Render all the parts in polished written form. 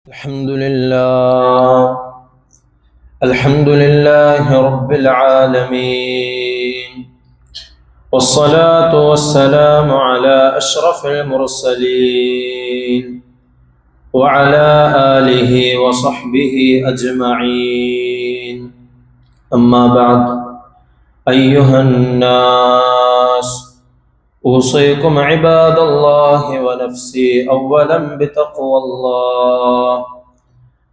الحمد لله رب العالمين، والصلاة والسلام على أشرف المرسلين وعلى آله وصحبه أجمعين. أما بعد، أيها الناس، أوصيكم عباد الله ونفسي أولا بتقوى الله،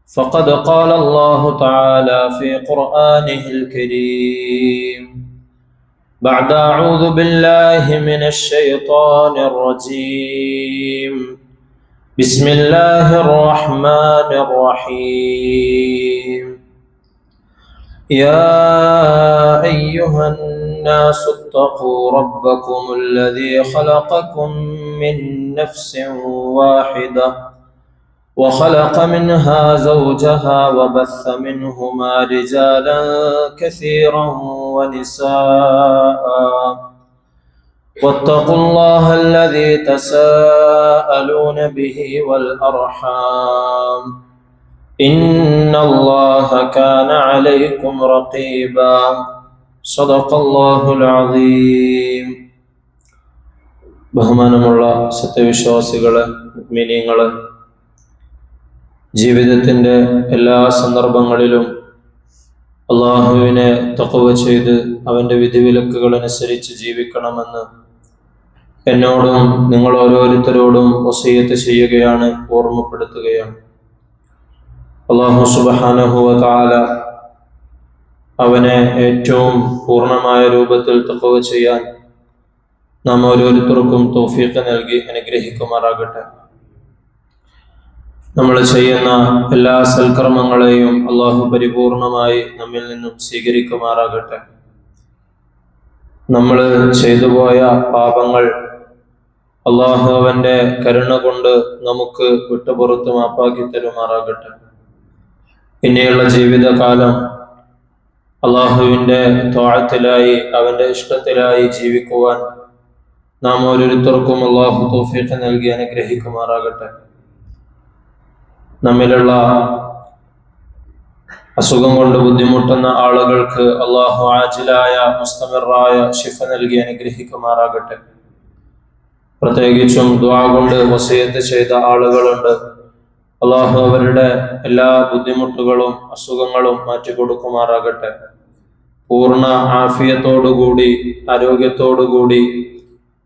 فقد قال الله تعالى في قرآنه الكريم بعد أعوذ بالله من الشيطان الرجيم، بسم الله الرحمن الرحيم. يا أيها الناس اتقوا ربكم الذي خلقكم من نفس واحدة وخلق منها زوجها وبث منهما رجالا كثيرا ونساء، واتقوا الله الذي تساءلون به والأرحام، إن الله كان عليكم رقيبا. صدق الله العظيم. ബഹുമാനമുള്ള സത്യവിശ്വാസികളെ, മുഅ്മിനീങ്ങളെ, ജീവിതത്തിൻ്റെ എല്ലാ സന്ദർഭങ്ങളിലും അള്ളാഹുവിനെ തഖ്വ ചെയ്ത് അവൻ്റെ വിധിവിലക്കുകൾ അനുസരിച്ച് ജീവിക്കണമെന്ന് എന്നോടും നിങ്ങൾ ഓരോരുത്തരോടും വസിയ്യത്ത് ചെയ്യുകയാണ്, ഓർമ്മപ്പെടുത്തുകയാണ്. അല്ലാഹു സുബ്ഹാനഹു വ തആല അവനെ ഏറ്റവും പൂർണ്ണമായ രൂപത്തിൽ തഖ്വ ചെയ്യാൻ നാം ഓരോരുത്തർക്കും തൗഫീഖ് നൽകി അനുഗ്രഹിക്കുമാറാകട്ടെ. നമ്മൾ ചെയ്യുന്ന എല്ലാ സൽക്കർമ്മങ്ങളെയും അള്ളാഹു പരിപൂർണമായി നമ്മിൽ നിന്നും സ്വീകരിക്കുമാറാകട്ടെ. നമ്മൾ ചെയ്തുപോയ പാപങ്ങൾ അള്ളാഹു അവൻ്റെ കരുണ കൊണ്ട് നമുക്ക് വിട്ടുപുറത്ത് മാപ്പാക്കി തരുമാറാകട്ടെ. ഇനിയുള്ള ജീവിതകാലം അള്ളാഹുവിൻ്റെ ത്വാഅത്തിലായി അവൻ്റെ ഇഷ്ടത്തിലായി ജീവിക്കുവാൻ നാം ഓരോരുത്തർക്കും അള്ളാഹു തൗഫീഖ് നൽകി അനുഗ്രഹിക്കുമാറാകട്ടെ. നമ്മിലുള്ള അസുഖം കൊണ്ട് ബുദ്ധിമുട്ടുന്ന ആളുകൾക്ക് അള്ളാഹു ആജിലായ മുസ്തമിറായ ശിഫ നൽകി അനുഗ്രഹിക്കുമാറാകട്ടെ. പ്രത്യേകിച്ചും ദുആ കൊണ്ട് വസിയത്ത് ചെയ്ത ആളുകളുണ്ട്. അള്ളാഹു അവരുടെ എല്ലാ ബുദ്ധിമുട്ടുകളും അസുഖങ്ങളും മാറ്റിക്കൊടുക്കുമാറാകട്ടെ. പൂർണ്ണ ആഫിയത്തോടുകൂടി ആരോഗ്യത്തോടുകൂടി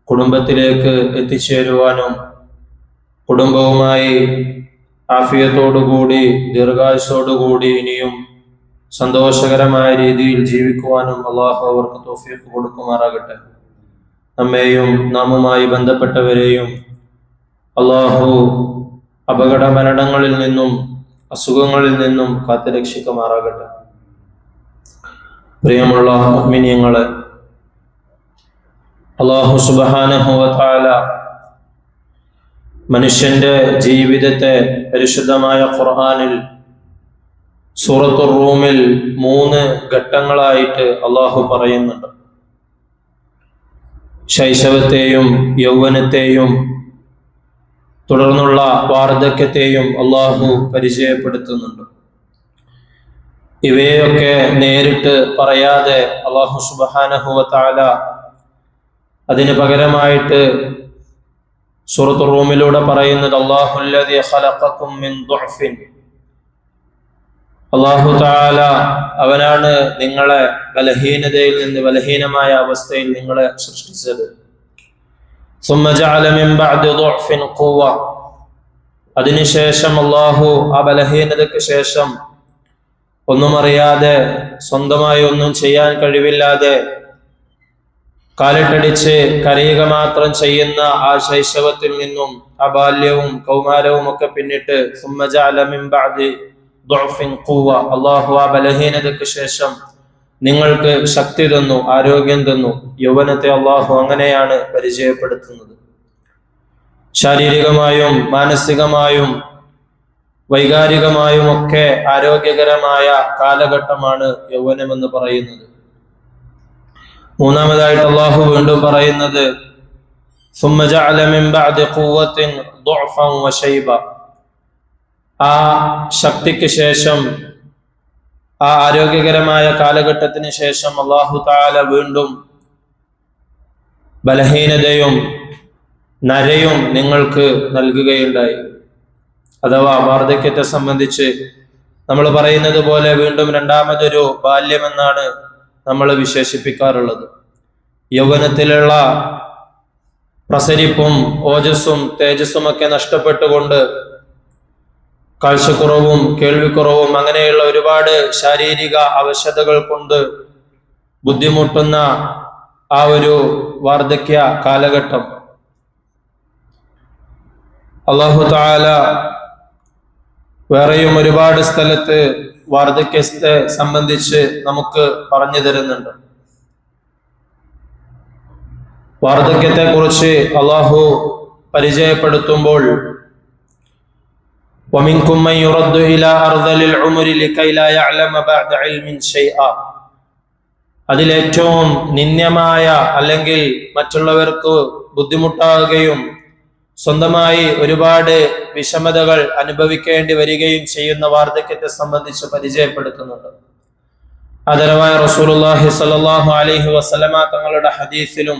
കുടുംബത്തിലേക്ക് എത്തിച്ചേരുവാനും കുടുംബവുമായി ആഫിയത്തോടുകൂടി ദീർഘായുസ്സോടുകൂടി ഇനിയും സന്തോഷകരമായ രീതിയിൽ ജീവിക്കുവാനും അള്ളാഹു അവർക്ക് തൗഫീഖ് കൊടുക്കുമാറാകട്ടെ. നമ്മെയും നാമുമായി ബന്ധപ്പെട്ടവരെയും അള്ളാഹു അപകട മരണങ്ങളിൽ നിന്നും അസുഖങ്ങളിൽ നിന്നും കാത്തുരക്ഷിക്കുമാറാകട്ടെ. പ്രിയമുള്ള മുഅ്മിനീങ്ങളെ, അല്ലാഹു സുബ്ഹാനഹു വ തആല മനുഷ്യന്റെ ജീവിതത്തെ പരിശുദ്ധമായ ഖുർആനിൽ സൂറത്തുർ റൂമിൽ 3 ഘട്ടങ്ങളായിട്ട് അള്ളാഹു പറയുന്നുണ്ട്. ശൈശവത്തെയും യൗവനത്തെയും തുടർന്നുള്ള വാർദ്ധക്യത്തെയും അള്ളാഹു പരിചയപ്പെടുത്തുന്നുണ്ട്. ഇവയൊക്കെ നേരിട്ട് പറയാതെ അള്ളാഹു സുബ്ഹാനഹു വ തആല അതിന് പകരമായിട്ട് സൂറത്തുർ റൂമിലൂടെ പറയുന്നത് അല്ലാഹുല്ലദീ ഖലഖക്കും മിൻ ദുഅഫിൻ, അല്ലാഹു തആല അവനാണ് നിങ്ങളെ ബലഹീനതയിൽ നിന്ന് ബലഹീനമായ അവസ്ഥയിൽ നിങ്ങളെ സൃഷ്ടിച്ചത്. സുമ്മ ജഅല മിൻ ബഅദി ദുഅഫിൻ ഖുവ്വ, അതിനുശേഷം അല്ലാഹു ആ ബലഹീനതയ്ക്ക് ശേഷം ഒന്നും അറിയാതെ സ്വന്തമായി ഒന്നും ചെയ്യാൻ കഴിവില്ലാതെ കാലിട്ടടിച്ച് കരയുക മാത്രം ചെയ്യുന്ന ആ ശൈശവത്തിൽ നിന്നും ആ ബാല്യവും കൗമാരവും ഒക്കെ പിന്നിട്ട് സുമ്മ ജഅല മിൻ ബഅദി ദുഅഫിൻ ഖുവ്വ, അല്ലാഹു ആ ബലഹീനതയ്ക്ക് ശേഷം നിങ്ങൾക്ക് ശക്തി തന്നു, ആരോഗ്യം തന്നു. യൗവനത്തെ അല്ലാഹു അങ്ങനെയാണ് പരിചയപ്പെടുത്തുന്നത്. ശാരീരികമായും മാനസികമായും വൈകാരികമായും ഒക്കെ ആരോഗ്യകരമായ കാലഘട്ടമാണ് യൗവനമെന്ന് പറയുന്നത്. മൂന്നാമതായിട്ട് അല്ലാഹു വീണ്ടും പറയുന്നത് ثم جعل من بعد قوة ضعفا وشيبا, ആ ശക്തിക്ക് ശേഷം, ആ ആരോഗ്യകരമായ കാലഘട്ടത്തിന് ശേഷം അല്ലാഹു തആല വീണ്ടും ബലഹീനതയും നരയും നിങ്ങൾക്ക് നൽകുകയുണ്ടായി. അഥവാ വാർദ്ധക്യത്തെ സംബന്ധിച്ച് നമ്മൾ പറയുന്നത് പോലെ വീണ്ടും രണ്ടാമതൊരു ബാല്യമെന്നാണ് നമ്മൾ വിശേഷിപ്പിക്കാറുള്ളത്. യൗവനത്തിലുള്ള പ്രസരിപ്പും ഓജസ്സും തേജസ്സുമൊക്കെ നഷ്ടപ്പെട്ടുകൊണ്ട് കാഴ്ചക്കുറവും കേൾവിക്കുറവും അങ്ങനെയുള്ള ഒരുപാട് ശാരീരിക അവശതകൾ കൊണ്ട് ബുദ്ധിമുട്ടുന്ന ആ ഒരു വാർദ്ധക്യ കാലഘട്ടം അല്ലാഹു തആല വേറെയും ഒരുപാട് സ്ഥലത്ത് വാർദ്ധക്യത്തെ സംബന്ധിച്ച് നമുക്ക് പറഞ്ഞു തരുന്നുണ്ട്. വാർദ്ധക്യത്തെ കുറിച്ച് അല്ലാഹു പരിചയപ്പെടുത്തുമ്പോൾ وَمِنْكُمْ مَنْ يُرَدُّ إِلَى أَرْذَلِ الْعُمُرِ لِكَيْ لَا يَعْلَمَ بَعْدَ عِلْمٍ شَيْئًا. അതിലേറ്റവും നിന്ദ്യമായ, അല്ലെങ്കിൽ മറ്റുള്ളവർക്ക് ബുദ്ധിമുട്ടാകുകയും സ്വന്തമായി ഒരുപാട് വിഷമതകൾ അനുഭവിക്കേണ്ടി വരികയും ചെയ്യുന്ന വാർദ്ധക്യത്തെ സംബന്ധിച്ച് പരിചയപ്പെടുത്തുന്നുണ്ട്. ആദരവായ റസൂലുള്ളാഹി സ്വല്ലല്ലാഹു അലൈഹി വസല്ലമ തങ്ങളുടെ ഹദീസിലും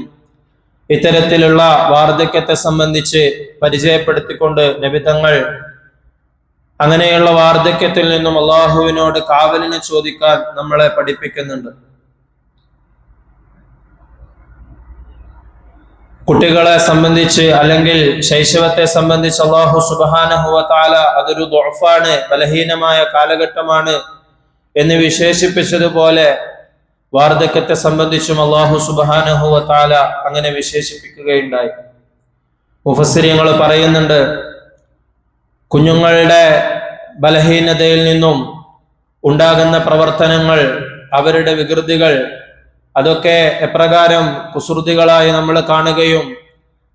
ഇത്തരത്തിലുള്ള വാർദ്ധക്യത്തെ സംബന്ധിച്ച് പരിചയപ്പെടുത്തിക്കൊണ്ട് നബി തങ്ങൾ അങ്ങനെയുള്ള വാർദ്ധക്യത്തിൽ നിന്നും അള്ളാഹുവിനോട് കാവലിനെ ചോദിക്കാൻ നമ്മളെ പഠിപ്പിക്കുന്നുണ്ട്. കുട്ടികളെ സംബന്ധിച്ച്, അല്ലെങ്കിൽ ശൈശവത്തെ സംബന്ധിച്ച് അല്ലാഹു സുബ്ഹാനഹു വ തആല അതൊരു ദുഅഫാണ്, ബലഹീനമായ കാലഘട്ടമാണ് എന്ന് വിശേഷിപ്പിച്ചതുപോലെ വാർദ്ധക്യത്തെ സംബന്ധിച്ചും അല്ലാഹു സുബ്ഹാനഹു വ തആല അങ്ങനെ വിശേഷിപ്പിക്കുകയുണ്ടായി. മുഫസ്സിരീങ്ങൾ പറയുന്നുണ്ട്, കുഞ്ഞുങ്ങളുടെ ബലഹീനതയിൽ നിന്നും ഉണ്ടാകുന്ന പ്രവർത്തനങ്ങൾ, അവരുടെ വികൃതികൾ, അതൊക്കെ എപ്രകാരം കുസൃതികളായി നമ്മൾ കാണുകയും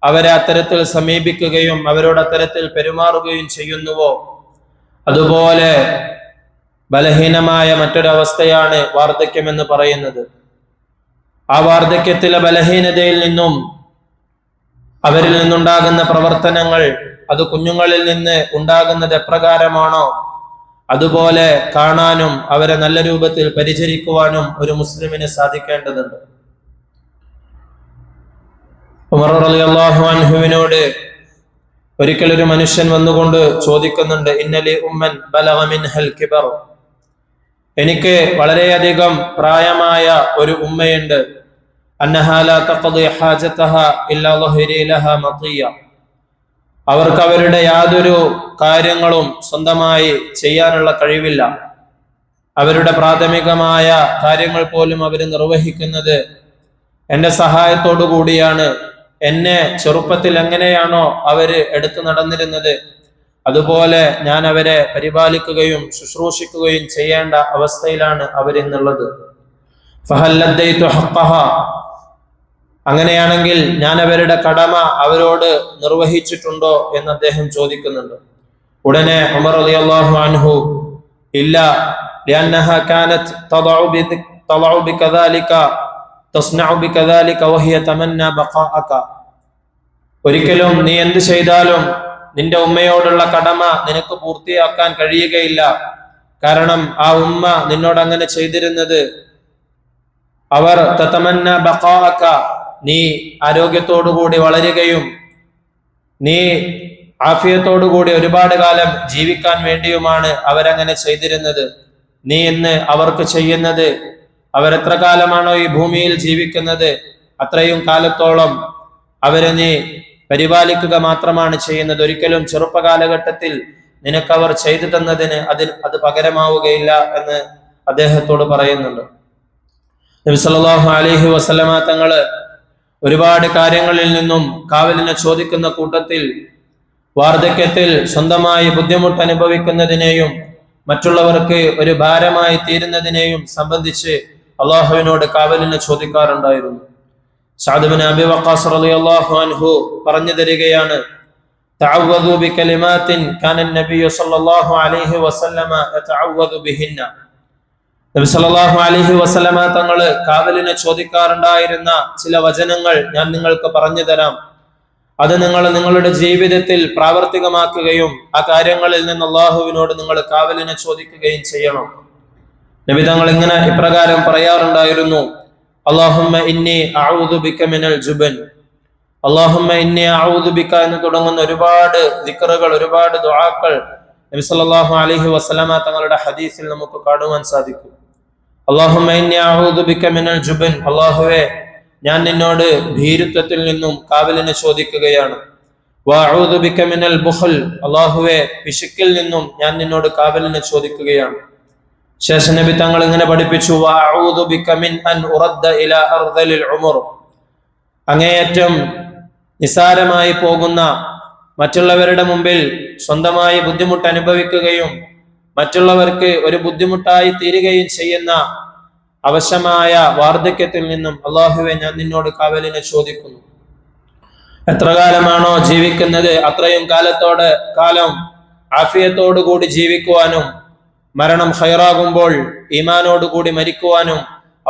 അവരെ അത്തരത്തിൽ സമീപിക്കുകയും അവരോട് അത്തരത്തിൽ പെരുമാറുകയും ചെയ്യുന്നുവോ, അതുപോലെ ബലഹീനമായ മറ്റൊരവസ്ഥയാണ് വാർദ്ധക്യം എന്ന് പറയുന്നത്. ആ വാർദ്ധക്യത്തിലെ ബലഹീനതയിൽ നിന്നും അവരിൽ നിന്നുണ്ടാകുന്ന പ്രവർത്തനങ്ങൾ, അത് കുഞ്ഞുങ്ങളിൽ നിന്ന് ഉണ്ടാകുന്നത് എപ്രകാരമാണോ അതുപോലെ കാണാനും അവരെ നല്ല രൂപത്തിൽ പരിചരിക്കുവാനും ഒരു മുസ്ലിമിന് സാധിക്കേണ്ടതുണ്ട്. ഉമർ റളിയല്ലാഹു അൻഹുവിനോട് ഒരിക്കൽ ഒരു മനുഷ്യൻ വന്നുകൊണ്ട് ചോദിക്കുന്നുണ്ട്, ഇന്നലി ഉമ്മൻ ബലഗ മിൻഹൽ കിബർ, എനിക്ക് വളരെയധികം പ്രായമായ ഒരു ഉമ്മയുണ്ട്. അന്നഹാ ലാ തഖ്ദി ഹാജതഹാ ഇല്ലാ ളഹരി ലഹാ മതിയ, അവർക്ക് അവരുടെ യാതൊരു കാര്യങ്ങളും സ്വന്തമായി ചെയ്യാനുള്ള കഴിവില്ല. അവരുടെ പ്രാഥമികമായ കാര്യങ്ങൾ പോലും അവർ നിർവഹിക്കുന്നത് എൻ്റെ സഹായത്തോടു കൂടിയാണ്. എന്നെ ചെറുപ്പത്തിൽ എങ്ങനെയാണോ അവര് എടുത്തു നടന്നിരുന്നത്, അതുപോലെ ഞാൻ അവരെ പരിപാലിക്കുകയും ശുശ്രൂഷിക്കുകയും ചെയ്യേണ്ട അവസ്ഥയിലാണ് അവരെന്നുള്ളത്. ഫഹൽ ലദ്ദൈതു ഹഖ്ഖഹാ, അങ്ങനെയാണെങ്കിൽ ഞാൻ അവരുടെ കടമ അവരോട് നിർവഹിച്ചിട്ടുണ്ടോ എന്ന് അദ്ദേഹം ചോദിക്കുന്നുണ്ട്. ഉടനെ ഉമർ റളിയല്ലാഹു അൻഹു, ഇല്ല, ലിഅന്നഹാ കാനത് തളഉ ബികദാലിക തസ്നഉ ബികദാലിക വഹിയ തമന്നാ ബഖാഅക, ഒരിക്കലും നീ എന്ത് ചെയ്താലും നിന്റെ ഉമ്മയോടുള്ള കടമ നിനക്ക് പൂർത്തിയാക്കാൻ കഴിയുകയില്ല. കാരണം ആ ഉമ്മ നിന്നോട് അങ്ങനെ ചെയ്തിരുന്നത്, അവർ തതമന്ന ബഖാഅക, നീ ആരോഗ്യത്തോടുകൂടി വളരുകയും നീ ആഫിയത്തോടുകൂടി ഒരുപാട് കാലം ജീവിക്കാൻ വേണ്ടിയുമാണ് അവരങ്ങനെ ചെയ്തിരുന്നത്. നീ ഇന്ന് അവർക്ക് ചെയ്യുന്നത്, അവരെത്ര കാലമാണോ ഈ ഭൂമിയിൽ ജീവിക്കുന്നത് അത്രയും കാലത്തോളം അവരെ നീ പരിപാലിക്കുക മാത്രമാണ് ചെയ്യുന്നത്. ഒരിക്കലും ചെറുപ്പകാലഘട്ടത്തിൽ നിനക്കവർ ചെയ്തു തന്നതിന് അത് പകരമാവുകയില്ല എന്ന് അദ്ദേഹത്തോട് പറയുന്നുണ്ട്. നബി സല്ലല്ലാഹു അലൈഹി വസല്ലമ തങ്ങള് ഒരുപാട് കാര്യങ്ങളിൽ നിന്നും കാവലിനെ ചോദിക്കുന്ന കൂട്ടത്തിൽ വാർദ്ധക്യത്തിൽ സ്വന്തമായി ബുദ്ധിമുട്ട് അനുഭവിക്കുന്നതിനെയും മറ്റുള്ളവർക്ക് ഒരു ഭാരമായി തീരുന്നതിനെയും സംബന്ധിച്ച് അള്ളാഹുവിനോട് കാവലിനെ ചോദിക്കാറുണ്ടായിരുന്നു. സഅദ് ഇബ്നു അബി വഖാസ് റളിയല്ലാഹു അൻഹു പറഞ്ഞു തരികയാണ്, തഅവ്വദു ബികലിമാത്തിൻ കാന നബിയ്യു സല്ലല്ലാഹു അലൈഹി വസല്ലമ യതഅവ്വദു ബിഹിന്ന, നബി സല്ലല്ലാഹു അലൈഹി വസല്ലമ തങ്ങള് കാവലിനെ ചോദിക്കാറുണ്ടായിരുന്ന ചില വചനങ്ങൾ ഞാൻ നിങ്ങൾക്ക് പറഞ്ഞു തരാം. അത് നിങ്ങൾ നിങ്ങളുടെ ജീവിതത്തിൽ പ്രാവർത്തികമാക്കുകയും ആ കാര്യങ്ങളിൽ നിന്ന് അള്ളാഹുവിനോട് നിങ്ങൾ കാവലിനെ ചോദിക്കുകയും ചെയ്യണം. നബി തങ്ങൾ ഇങ്ങനെ ഇപ്രകാരം പറയാറുണ്ടായിരുന്നു: അല്ലാഹുമ്മ ഇന്നി അഊദു ബിക മിനൽ ജുബൻ, അല്ലാഹുമ്മ ഇന്നി അഊദു ബിക എന്ന് തുടങ്ങുന്ന ഒരുപാട് ദിക്റുകൾ, ഒരുപാട് ദുആകൾ നബി സല്ലല്ലാഹു അലൈഹി വസല്ലമ തങ്ങളുടെ ഹദീസിൽ നമുക്ക് കാണുവാൻ സാധിക്കും. അല്ലാഹുമ്മ ഇന്നി അഊദു ബിക മിനൽ ജുബൻ, അല്ലാഹുവേ ഞാൻ നിന്നോട് ഭീരുത്വത്തിൽ നിന്നും കാവലിനെ ചോദിക്കുകയാണ്. വഅഊദു ബിക മിനൽ ബുഖൽ, അല്ലാഹുവേ പിശുക്കിൽ നിന്നും ഞാൻ നിന്നോട് കാവലിനെ ചോദിക്കുകയാണ്. ശേഷം നബി തങ്ങൾ ഇങ്ങനെ പഠിപ്പിച്ചു: വഅഊദു ബിക മിൻ അൻ ഉറദ്ദ ഇലാ അർദലിൽ ഉമർ, അങ്ങേയറ്റം നിസാരമായി പോകുന്ന, മറ്റുള്ളവരുടെ മുമ്പിൽ സ്വന്തമായി ബുദ്ധിമുട്ട് അനുഭവിക്കുകയും മറ്റുള്ളവർക്ക് ഒരു ബുദ്ധിമുട്ടായി തീരുകയും ചെയ്യുന്ന അവശമായ വാർദ്ധക്യത്തിൽ നിന്നും അള്ളാഹുവെ ഞാൻ നിന്നോട് കാവലിനെ ചോദിക്കുന്നു. എത്ര കാലമാണോ ജീവിക്കുന്നത് അത്രയും കാലം ആഫിയത്തോടു കൂടി ജീവിക്കുവാനും മരണം ഖൈറാകുമ്പോൾ ഈമാനോടുകൂടി മരിക്കുവാനും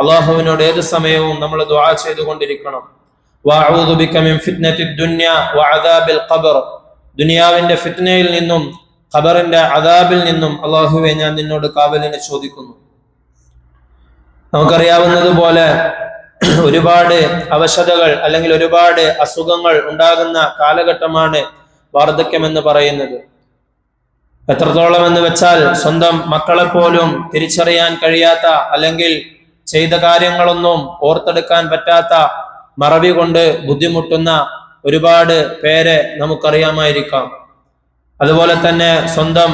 അള്ളാഹുവിനോട് ഏത് സമയവും നമ്മൾ ദുആ ചെയ്തുകൊണ്ടിരിക്കണം. വഅഊദു ബിക മിൻ ഫിത്നത്തിദ് ദുനിയ വഅദാബിൽ ഖബർ, ദുനിയാവിന്റെ ഫിത്നയിൽ നിന്നും ഖബറിന്റെ അദാബിൽ നിന്നും അള്ളാഹുവെ ഞാൻ നിന്നോട് കാവലിനെ ചോദിക്കുന്നു. നമുക്കറിയാവുന്നതുപോലെ ഒരുപാട് അവശതകൾ അല്ലെങ്കിൽ ഒരുപാട് അസുഖങ്ങൾ ഉണ്ടാകുന്ന കാലഘട്ടമാണ് വാർദ്ധക്യം എന്ന് പറയുന്നത്. എത്രത്തോളം എന്ന് വെച്ചാൽ സ്വന്തം മക്കളെ പോലും തിരിച്ചറിയാൻ കഴിയാത്ത, അല്ലെങ്കിൽ ചെയ്ത കാര്യങ്ങളൊന്നും ഓർത്തെടുക്കാൻ പറ്റാത്ത, മറവി കൊണ്ട് ബുദ്ധിമുട്ടുന്ന ഒരുപാട് പേരെ നമുക്കറിയാമായിരിക്കാം. അതുപോലെ തന്നെ സ്വന്തം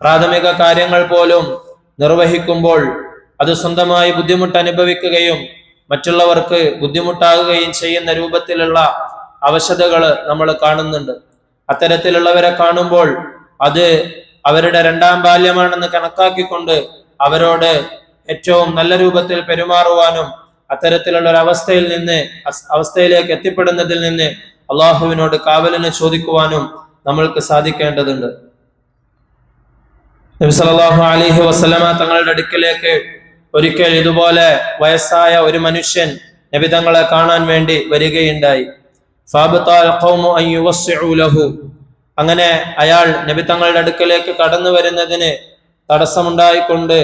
പ്രാഥമിക കാര്യങ്ങൾ പോലും നിർവഹിക്കുമ്പോൾ അത് സ്വന്തമായി ബുദ്ധിമുട്ട് അനുഭവിക്കുകയും മറ്റുള്ളവർക്ക് ബുദ്ധിമുട്ടാകുകയും ചെയ്യുന്ന രൂപത്തിലുള്ള അവശതകൾ നമ്മൾ കാണുന്നുണ്ട്. അത്തരത്തിലുള്ളവരെ കാണുമ്പോൾ അത് അവരുടെ രണ്ടാം ബാല്യമാണെന്ന് കണക്കാക്കിക്കൊണ്ട് അവരോട് ഏറ്റവും നല്ല രൂപത്തിൽ പെരുമാറുവാനും അത്തരത്തിലുള്ള ഒരു അവസ്ഥയിലേക്ക് എത്തിപ്പെടുന്നതിൽ നിന്ന് അള്ളാഹുവിനോട് കാവലിനെ ചോദിക്കുവാനും നമ്മൾക്ക് സാധിക്കേണ്ടതുണ്ട്. നബി സല്ലല്ലാഹു അലൈഹി വസല്ലമ തങ്ങളുടെ അടുക്കലേക്ക് ഒരിക്കൽ ഇതുപോലെ വയസ്സായ ഒരു മനുഷ്യൻ നബി തങ്ങളെ കാണാൻ വേണ്ടി വരികയുണ്ടായി. ഫഅബ്തഅൽ ഖൗമു അൻ യുവസ്സിഉ ലഹു, അങ്ങനെ അയാൾ നബി തങ്ങളുടെ അടുക്കലേക്ക് കടന്നു വരുന്നതിന് തടസ്സമുണ്ടായിക്കൊണ്ട്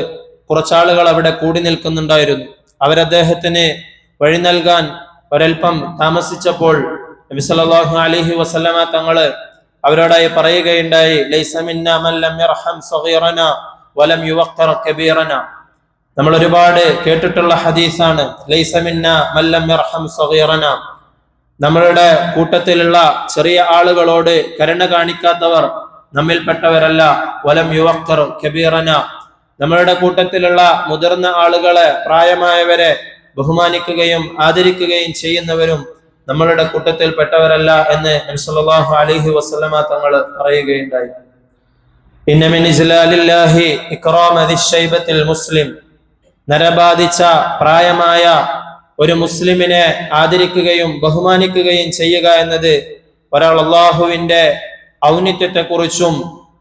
കുറച്ചാളുകൾ അവിടെ കൂടി നിൽക്കുന്നുണ്ടായിരുന്നു. അവരദ്ദേഹത്തിന് വഴി നൽകാൻ ഒരൽപ്പം താമസിച്ചപ്പോൾ നബി സല്ലല്ലാഹു അലൈഹി വസല്ലമ തങ്ങള് അവരോടായി പറയുകയുണ്ടായി: ലൈസ മിന്നാ മൻ ലം യർഹം സഗീറനാ വലം യുവഖ്ഖിർ കബീറനാ. നമ്മൾ ഒരുപാട് കേട്ടിട്ടുള്ള ഹദീസാണ്. ലൈസ മിന്നാ മൻ ലം യർഹം സഗീറനാ, നമ്മളുടെ കൂട്ടത്തിലുള്ള ചെറിയ ആളുകളോട് കരുണ കാണിക്കാത്തവർ നമ്മിൽപ്പെട്ടവരല്ല. വലം യുവഖ്ഖിർ കബീറനാ, നമ്മളുടെ കൂട്ടത്തിലുള്ള മുതിർന്ന ആളുകളെ, പ്രായമായവരെ ബഹുമാനിക്കുകയും ആദരിക്കുകയും ചെയ്യുന്നവരും നമ്മളുടെ കൂട്ടത്തിൽപ്പെട്ടവരല്ല എന്ന് നബി സല്ലല്ലാഹു അലൈഹി വസല്ലമ തങ്ങൾ പറയുകയുണ്ടായി. ഇന്ന മിൻ ഇജ്ലാലില്ലാഹി ഇക്റാമ ദിശ്ശൈബത്തിൽ മുസ്ലിം, നരബാധിച്ച പ്രായമായ ഒരു മുസ്ലിമിനെ ആദരിക്കുകയും ബഹുമാനിക്കുകയും ചെയ്യുക എന്നത് ഒരാൾ അള്ളാഹുവിന്റെ ഔന്നിത്യത്തെക്കുറിച്ചും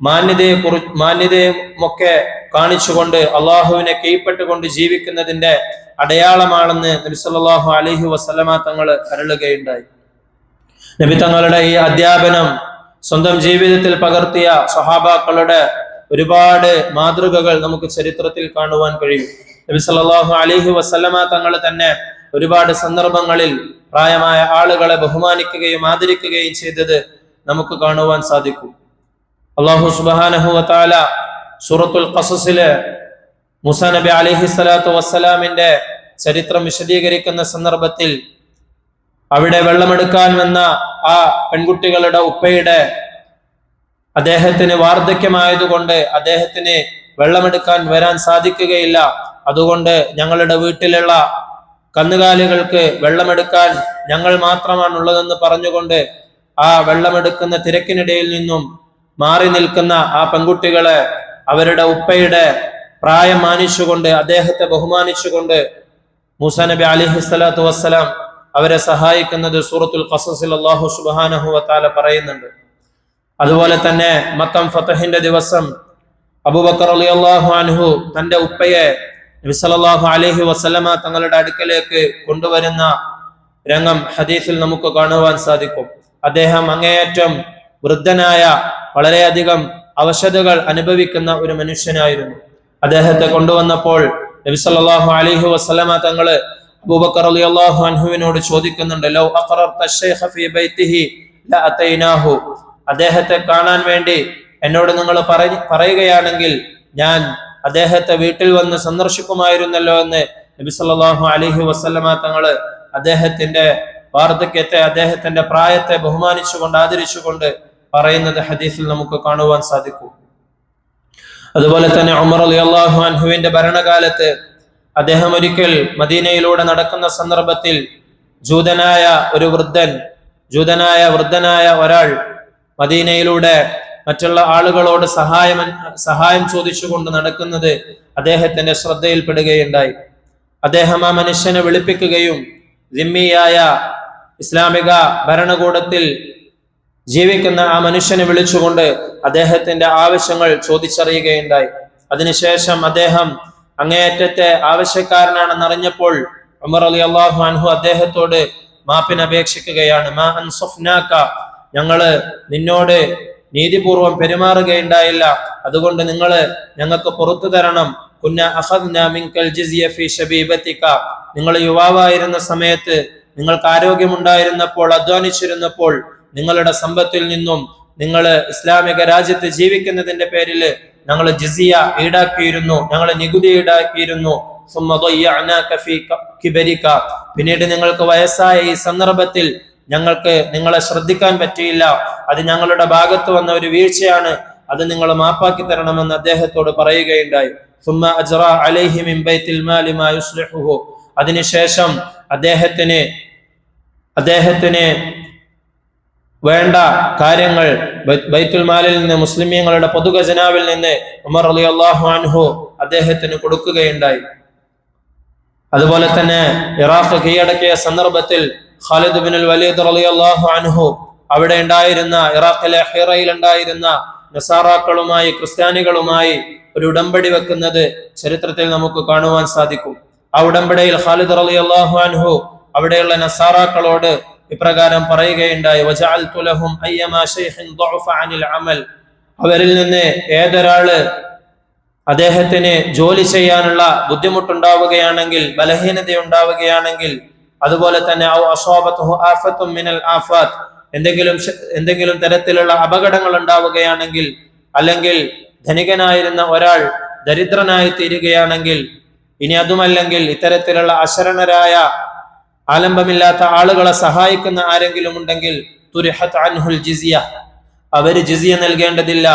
മാന്യതയും ഒക്കെ കാണിച്ചുകൊണ്ട് അള്ളാഹുവിനെ കീഴ്പ്പെട്ടുകൊണ്ട് ജീവിക്കുന്നതിന്റെ അടയാളമാണെന്ന് നബി സല്ലല്ലാഹു അലൈഹി വസല്ലമ തങ്ങൾ അരുളുകയുണ്ടായി. നബി തങ്ങളുടെ ഈ അധ്യാപനം സ്വന്തം ജീവിതത്തിൽ പകർത്തിയ സ്വഹാബാക്കളുടെ ഒരുപാട് മാതൃകകൾ നമുക്ക് ചരിത്രത്തിൽ കാണുവാൻ കഴിയും. നബി സല്ലല്ലാഹു അലൈഹി വസല്ലമ തങ്ങൾ തന്നെ ഒരുപാട് സന്ദർഭങ്ങളിൽ പ്രായമായ ആളുകളെ ബഹുമാനിക്കുകയും ആദരിക്കുകയും ചെയ്തത് നമുക്ക് കാണുവാൻ സാധിക്കും. അല്ലാഹു സുബ്ഹാനഹു വ തആല സൂറത്തുൽ ഖസസിലെ മൂസാ നബി അലൈഹി സ്വലാത്തു വസ്സലാമിന്റെ ചരിത്രം വിശദീകരിക്കുന്ന സന്ദർഭത്തിൽ അവിടെ വെള്ളമെടുക്കാൻ വന്ന ആ പെൺകുട്ടികളുടെ ഉപ്പയുടെ അദ്ദേഹത്തിന് വാർദ്ധക്യമായതുകൊണ്ട് അദ്ദേഹത്തിന് വെള്ളമെടുക്കാൻ വരാൻ സാധിക്കുകയില്ല, അതുകൊണ്ട് ഞങ്ങളുടെ വീട്ടിലുള്ള കന്നുകാലികൾക്ക് വെള്ളമെടുക്കാൻ ഞങ്ങൾ മാത്രമാണുള്ളതെന്ന് പറഞ്ഞുകൊണ്ട് ആ വെള്ളമെടുക്കുന്ന തിരക്കിനിടയിൽ നിന്നും മാറി നിൽക്കുന്ന ആ പെൺകുട്ടികളെ അവരുടെ ഉപ്പയുടെ പ്രായം മാനിച്ചുകൊണ്ട് അദ്ദേഹത്തെ ബഹുമാനിച്ചുകൊണ്ട് മൂസാ നബി അലൈഹി സ്വലാത്തു വസ്സലാം അവരെ സഹായിക്കുന്നത് സൂറത്തുൽ ഖസസിൽ അല്ലാഹു സുബ്ഹാനഹു വ തആല പറയുന്നുണ്ട്. അതുപോലെ തന്നെ മക്കം ഫതഹിന്റെ ദിവസം അബൂബക്കർ റളിയല്ലാഹു അൻഹു തന്റെ ഉപ്പയെ നബി സല്ലല്ലാഹു അലൈഹി വസല്ലമ തങ്ങളുടെ അടുക്കലേക്ക് കൊണ്ടുവരുന്ന രംഗം ഹദീസിൽ നമുക്ക് കാണുവാൻ സാധിക്കും. അദ്ദേഹം അങ്ങേയറ്റം വൃദ്ധനായ, വളരെയധികം അവശതകൾ അനുഭവിക്കുന്ന ഒരു മനുഷ്യനായിരുന്നു. അദ്ദേഹത്തെ കൊണ്ടുവന്നപ്പോൾ നബി സല്ലല്ലാഹു അലൈഹി വസല്ലമ തങ്ങള് അബൂബക്കർ റളിയല്ലാഹു അൻഹുവിനോട് ചോദിക്കുന്നുണ്ട്, ലൗ അഖറർത ശൈഖ ഫീ ബൈതിഹി ലഅതൈനാഹു, അദ്ദേഹത്തെ കാണാൻ വേണ്ടി എന്നോട് നിങ്ങൾ പറയുകയാണെങ്കിൽ ഞാൻ അദ്ദേഹത്തെ വീട്ടിൽ വന്ന് സന്ദർശിക്കുമായിരുന്നല്ലോ എന്ന് നബി സല്ലല്ലാഹു അലൈഹി വസല്ലമ തങ്ങള് അദ്ദേഹത്തിന്റെ വാർദ്ധക്യത്തെ, അദ്ദേഹത്തിന്റെ പ്രായത്തെ ബഹുമാനിച്ചുകൊണ്ട്, ആദരിച്ചുകൊണ്ട് പറയുന്നത് ഹദീസിൽ നമുക്ക് കാണുവാൻ സാധിക്കും. അതുപോലെ തന്നെ ഉമർ റളിയല്ലാഹു അൻഹുവിന്റെ ഭരണകാലത്ത് അദ്ദേഹം ഒരിക്കൽ മദീനയിലൂടെ നടക്കുന്ന സന്ദർഭത്തിൽ ജൂതനായ വൃദ്ധനായ ഒരാൾ മദീനയിലൂടെ മറ്റുള്ള ആളുകളോട് സഹായം ചോദിച്ചുകൊണ്ട് നടക്കുന്നത് അദ്ദേഹത്തിന്റെ ശ്രദ്ധയിൽപ്പെടുകയുണ്ടായി. അദ്ദേഹം ആ മനുഷ്യനെ വിളിപ്പിക്കുകയും ദിമ്മിയായ ഇസ്ലാമിക ഭരണകൂടത്തിൽ ജീവിക്കുന്ന ആ മനുഷ്യനെ വിളിച്ചുകൊണ്ട് അദ്ദേഹത്തിന്റെ ആവശ്യങ്ങൾ ചോദിച്ചറിയുകയുണ്ടായി. അതിനുശേഷം അദ്ദേഹം അങ്ങേയറ്റത്തെ ആവശ്യക്കാരനാണെന്ന് അറിഞ്ഞപ്പോൾ ഉമർ റളിയല്ലാഹു അൻഹു അദ്ദേഹത്തോട് മാപ്പിന് അപേക്ഷിക്കുകയാണ്. മാ അൻസഫ്നാക, ഞങ്ങള് നിന്നോട് നീതിപൂർവം പെരുമാറുകയുണ്ടായില്ല, അതുകൊണ്ട് നിങ്ങൾ ഞങ്ങൾക്ക് പുറത്തു തരണം. കുന്ന അഖദ്നാ മിൻകൽ ജിസിയ ഫീ ശബീബതിക, നിങ്ങൾ യുവാവായിരുന്ന സമയത്ത്, നിങ്ങൾക്ക് ആരോഗ്യമുണ്ടായിരുന്നപ്പോൾ, അധ്വാനിച്ചിരുന്നപ്പോൾ നിങ്ങളുടെ സമ്പത്തിൽ നിന്നും നിങ്ങൾ ഇസ്ലാമിക രാജ്യത്ത് ജീവിക്കുന്നതിന്റെ പേരിൽ ഞങ്ങൾ ജിസിയ ഈടാക്കിയിരുന്നു, ഞങ്ങൾ നികുതി ഈടാക്കിയിരുന്നു. പിന്നീട് നിങ്ങൾക്ക് വയസ്സായ ഈ സന്ദർഭത്തിൽ ഞങ്ങൾക്ക് നിങ്ങളെ ശ്രദ്ധിക്കാൻ പറ്റിയില്ല, അത് ഞങ്ങളുടെ ഭാഗത്ത് വന്ന ഒരു വീഴ്ചയാണ്, അത് നിങ്ങൾ മാപ്പാക്കി തരണമെന്ന് അദ്ദേഹത്തോട് പറയുകയുണ്ടായി. അതിനുശേഷം അദ്ദേഹത്തിന് വേണ്ട കാര്യങ്ങൾ ബൈത്തുൽ മാലിൽ നിന്ന്, മുസ്ലിമീങ്ങളുടെ പൊതുഖജനാവിൽ നിന്ന് ഉമർ റളിയല്ലാഹു അൻഹു അദ്ദേഹത്തിന് കൊടുക്കുകയുണ്ടായി. അതുപോലെ തന്നെ ഇറാഖ് കീഴടക്കിയ സന്ദർഭത്തിൽ ഖാലിദ് ഇബ്നുൽ വലീദ് റളിയല്ലാഹു അൻഹു അവിടെ ഉണ്ടായിരുന്ന, ഇറാഖിലെ ഹിറയിൽ ഉണ്ടായിരുന്ന നസാറാക്കളുമായി, ക്രിസ്ത്യാനികളുമായി ഒരു ഉടമ്പടി വെക്കുന്നത് ചരിത്രത്തിൽ നമുക്ക് കാണുവാൻ സാധിക്കും. ആ ഉടമ്പടിയിൽ ഖാലിദ് റളിയല്ലാഹു അൻഹു അവിടെയുള്ള നസാറാക്കളോട് ഇപ്രകാരം പറയുകയുണ്ടായി, വജഅൽതു ലഹും അയ്യമാ ശൈഖിൻ ദുഅഫ അനിൽ അമൽ, അവരിൽ നിന്ന് ഏതൊരാള് അദ്ദേഹത്തിന് ജോലി ചെയ്യാനുള്ള ബുദ്ധിമുട്ടുണ്ടാവുകയാണെങ്കിൽ, ബലഹീനതയുണ്ടാവുകയാണെങ്കിൽ, അതുപോലെ തന്നെ എന്തെങ്കിലും തരത്തിലുള്ള അപകടങ്ങൾ ഉണ്ടാവുകയാണെങ്കിൽ, അല്ലെങ്കിൽ ധനികനായിരുന്ന ഒരാൾ ദരിദ്രനായി തീരുകയാണെങ്കിൽ, ഇനി അതുമല്ലെങ്കിൽ ഇത്തരത്തിലുള്ള അശരണരായ, ആലംബമില്ലാത്ത ആളുകളെ സഹായിക്കുന്ന ആരെങ്കിലും ഉണ്ടെങ്കിൽ തുരിഹത് അൻഹുൽ ജിസിയ, അവര് ജിസിയ നൽകേണ്ടതില്ല,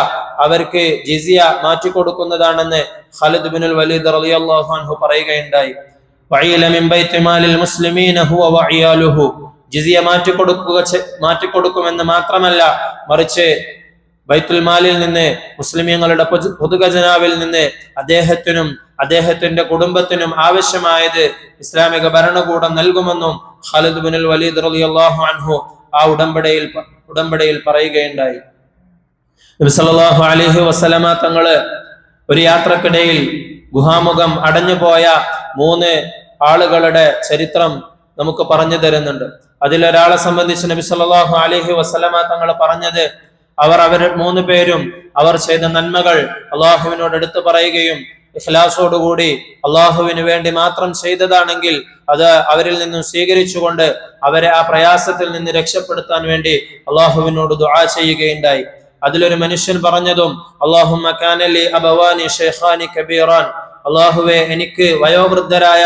അവർക്ക് ജിസിയ മാറ്റിക്കൊടുക്കുന്നതാണെന്ന് ഖാലിദ് ഇബ്നുൽ വലീദ് റളിയല്ലാഹു അൻഹു പറയുകയുണ്ടായി. വഈല മിൻ ബൈത്തി മാലിൽ മുസ്ലിമീന ഹുവ വഇയാലുഹു, ജിസിയ മാറ്റിക്കൊടുക്കുമെന്ന് മാത്രമല്ല, മറിച്ച് ബൈത്തുൽ മാലിൽ നിന്ന്, മുസ്ലിമീങ്ങളുടെ പൊതുഖജനാവിൽ നിന്ന് അദ്ദേഹത്തിനും അദ്ദേഹത്തിന്റെ കുടുംബത്തിനും ആവശ്യമായത് ഇസ്ലാമിക ഭരണകൂടം നൽകുമെന്നും ഖാലിദ് ഇബ്നുൽ വലീദ് റളിയല്ലാഹു അൻഹു ആ ഉടമ്പടിയിൽ പറയുകയുണ്ടായി. നബി സല്ലല്ലാഹു അലൈഹി വസല്ലമ തങ്ങള് ഒരു യാത്രക്കിടയിൽ ഗുഹാമുഖം അടഞ്ഞുപോയ 3 ആളുകളുടെ ചരിത്രം നമുക്ക് പറഞ്ഞു തരുന്നുണ്ട്. അതിലൊരാളെ സംബന്ധിച്ച് നബി സല്ലല്ലാഹു അലൈഹി വസല്ലമ തങ്ങൾ പറഞ്ഞത്, അവർ 3 പേരും അവർ ചെയ്ത നന്മകൾ അള്ളാഹുവിനോട് എടുത്തു പറയുകയും ഇഖ്ലാസോടുകൂടി അള്ളാഹുവിന് വേണ്ടി മാത്രം ചെയ്തതാണെങ്കിൽ അത് അവരിൽ നിന്നും സ്വീകരിച്ചുകൊണ്ട് അവരെ ആ പ്രയാസത്തിൽ നിന്ന് രക്ഷപ്പെടുത്താൻ വേണ്ടി അള്ളാഹുവിനോട് ദുആ ചെയ്യുകയുണ്ടായി. അതിലൊരു മനുഷ്യൻ പറഞ്ഞതും, അല്ലാഹുമ്മ കാന ലി അബവാനി ശൈഖാനി കബീറാൻ, അള്ളാഹുവെ എനിക്ക് വയോവൃദ്ധരായ,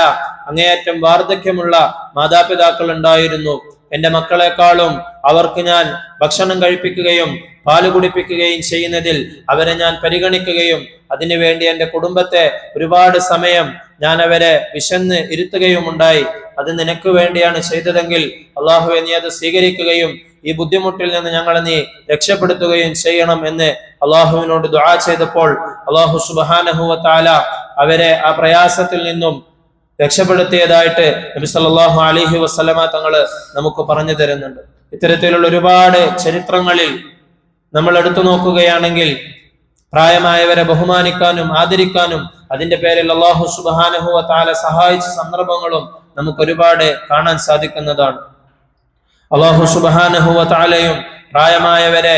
അങ്ങേയറ്റം വാർദ്ധക്യമുള്ള മാതാപിതാക്കൾ ഉണ്ടായിരുന്നു. എന്റെ മക്കളെക്കാളും അവർക്ക് ഞാൻ ഭക്ഷണം കഴിപ്പിക്കുകയും പാല് കുടിപ്പിക്കുകയും ചെയ്യുന്നതിൽ അവരെ ഞാൻ പരിഗണിക്കുകയും അതിനുവേണ്ടി എന്റെ കുടുംബത്തെ ഒരുപാട് സമയം ഞാൻ അവരെ വിശന്ന് ഇരുത്തുകയും ഉണ്ടായി. അത് നിനക്ക് വേണ്ടിയാണ് ചെയ്തതെങ്കിൽ അള്ളാഹുവെ നീ അത് സ്വീകരിക്കുകയും ഈ ബുദ്ധിമുട്ടിൽ നിന്ന് ഞങ്ങളെ നീ രക്ഷപ്പെടുത്തുകയും ചെയ്യണം എന്ന് അള്ളാഹുവിനോട് ദുആ ചെയ്തപ്പോൾ അള്ളാഹു സുബ്ഹാനഹു വ തആല അവരെ ആ പ്രയാസത്തിൽ നിന്നും രക്ഷപ്പെടുത്തിയതായിട്ട് നബി സല്ലല്ലാഹു അലൈഹി വസല്ലമ തങ്ങൾ നമുക്ക് പറഞ്ഞു തരുന്നുണ്ട്. ഇത്തരത്തിലുള്ള ഒരുപാട് ചരിത്രങ്ങളിൽ നമ്മൾ എടുത്തു നോക്കുകയാണെങ്കിൽ പ്രായമായവരെ ബഹുമാനിക്കാനും ആദരിക്കാനും അതിന്റെ പേരിൽ അല്ലാഹു സുബ്ഹാനഹു വ തആല സഹായിച്ച സന്ദർഭങ്ങളും നമുക്ക് ഒരുപാട് കാണാൻ സാധിക്കുന്നതാണ്. അല്ലാഹു സുബ്ഹാനഹു വ തആലയും പ്രായമായവരെ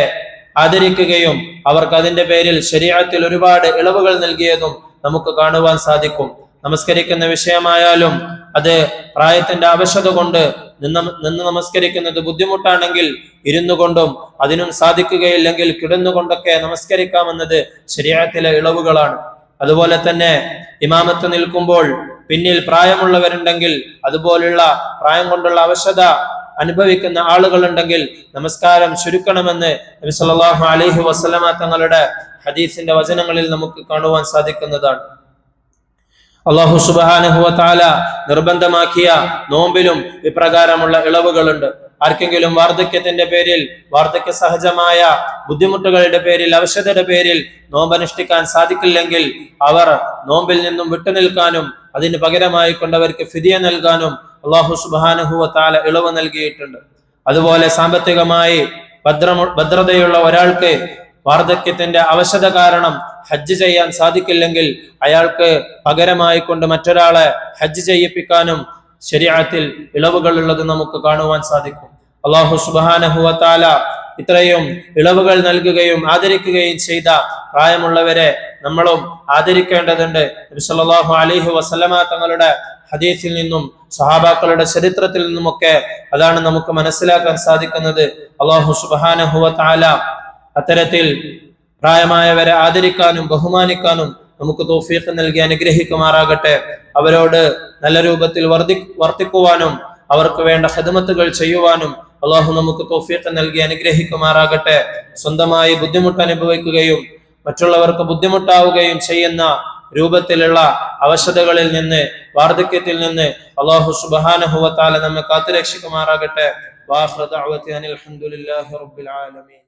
ആദരിക്കുകയും അവർക്ക് അതിന്റെ പേരിൽ ശരീഅത്തിൽ ഒരുപാട് ഇളവുകൾ നൽകിയതും നമുക്ക് കാണുവാൻ സാധിക്കും. നമസ്കരിക്കുന്ന വിഷയമായാലും അത് പ്രായത്തിന്റെ അവശത കൊണ്ട് നിന്ന് നമസ്കരിക്കുന്നത് ബുദ്ധിമുട്ടാണെങ്കിൽ ഇരുന്നു കൊണ്ടും, അതിനും സാധിക്കുകയില്ലെങ്കിൽ കിടന്നുകൊണ്ടൊക്കെ നമസ്കരിക്കാമെന്നത് ശരീഅത്തിലെ ഇളവുകളാണ്. അതുപോലെ തന്നെ ഇമാമത്ത് നിൽക്കുമ്പോൾ പിന്നിൽ പ്രായമുള്ളവരുണ്ടെങ്കിൽ, അതുപോലുള്ള പ്രായം കൊണ്ടുള്ള അവശത അനുഭവിക്കുന്ന ആളുകളുണ്ടെങ്കിൽ നമസ്കാരം ചുരുക്കണമെന്ന് നബി സല്ലല്ലാഹു അലൈഹി വസല്ലമ തങ്ങളുടെ ഹദീസിന്റെ വചനങ്ങളിൽ നമുക്ക് കാണുവാൻ സാധിക്കുന്നതാണ്. അല്ലാഹു സുബ്ഹാനഹു വ തആല നിർബന്ധമാക്കിയ നോമ്പിലും ഇപ്രകാരമുള്ള ഇളവുകളുണ്ട്. ആർക്കെങ്കിലും വാർദ്ധക്യത്തിന്റെ പേരിൽ, വാർദ്ധക്യ സഹജമായ ബുദ്ധിമുട്ടുകളുടെ പേരിൽ, അവശതയുടെ പേരിൽ നോമ്പനുഷ്ഠിക്കാൻ സാധിക്കില്ലെങ്കിൽ അവർ നോമ്പിൽ നിന്നും വിട്ടുനിൽക്കാനും അതിന് പകരമായി കൊണ്ടവർക്ക് ഫിദിയ നൽകാനും അല്ലാഹു സുബ്ഹാനഹു വ തആല ഇളവ് നൽകിയിട്ടുണ്ട്. അതുപോലെ സാമ്പത്തികമായി ഭദ്രതയുള്ള ഒരാൾക്ക് വാർദ്ധക്യത്തിന്റെ അവശത കാരണം ഹജ്ജ് ചെയ്യാൻ സാധിക്കില്ലെങ്കിൽ അയാൾക്ക് പകരമായി കൊണ്ട് മറ്റൊരാളെ ഹജ്ജ് ചെയ്യിപ്പിക്കാനും ശരീഅത്തിൽ ഇളവുകൾ ഉള്ളത് നമുക്ക് കാണുവാൻ സാധിക്കും. അല്ലാഹു സുബ്ഹാനഹു വ തആല ഇത്രയും ഇളവുകൾ നൽകുകയും ആദരിക്കുകയും ചെയ്ത പ്രായമുള്ളവരെ നമ്മളും ആദരിക്കേണ്ടതുണ്ട്. നബി സല്ലല്ലാഹു അലൈഹി വസല്ലമ തങ്ങളുടെ ഹദീസിൽ നിന്നും സഹാബാക്കളുടെ ചരിത്രത്തിൽ നിന്നുമൊക്കെ അതാണ് നമുക്ക് മനസ്സിലാക്കാൻ സാധിക്കുന്നത്. അല്ലാഹു സുബ്ഹാനഹു വ തആല അത്തരത്തിൽ പ്രായമായവരെ ആദരിക്കാനും ബഹുമാനിക്കാനും നമുക്ക് തൗഫീഖ് നൽകി അനുഗ്രഹിക്കുമാറാകട്ടെ. അവരോട് നല്ല രൂപത്തിൽ വർത്തിക്കുവാനും അവർക്ക് വേണ്ട ഖിദ്മത്തുകൾ ചെയ്യുവാനും അല്ലാഹു നമുക്ക് തൗഫീഖ് നൽകി അനുഗ്രഹിക്കുമാറാകട്ടെ. സ്വന്തമായി ബുദ്ധിമുട്ട് അനുഭവിക്കുകയും മറ്റുള്ളവർക്ക് ബുദ്ധിമുട്ടാവുകയും ചെയ്യുന്ന രൂപത്തിലുള്ള അവശതകളിൽ നിന്ന്, വാർദ്ധക്യത്തിൽ നിന്ന് അല്ലാഹു സുബ്ഹാനഹു വ തആല നമ്മെ കാത്തുരക്ഷിക്കുമാറാകട്ടെ. വാഖിറു ദഅവതി അനിൽ ഹംദുലില്ലാഹി റബ്ബിൽ ആലമീൻ.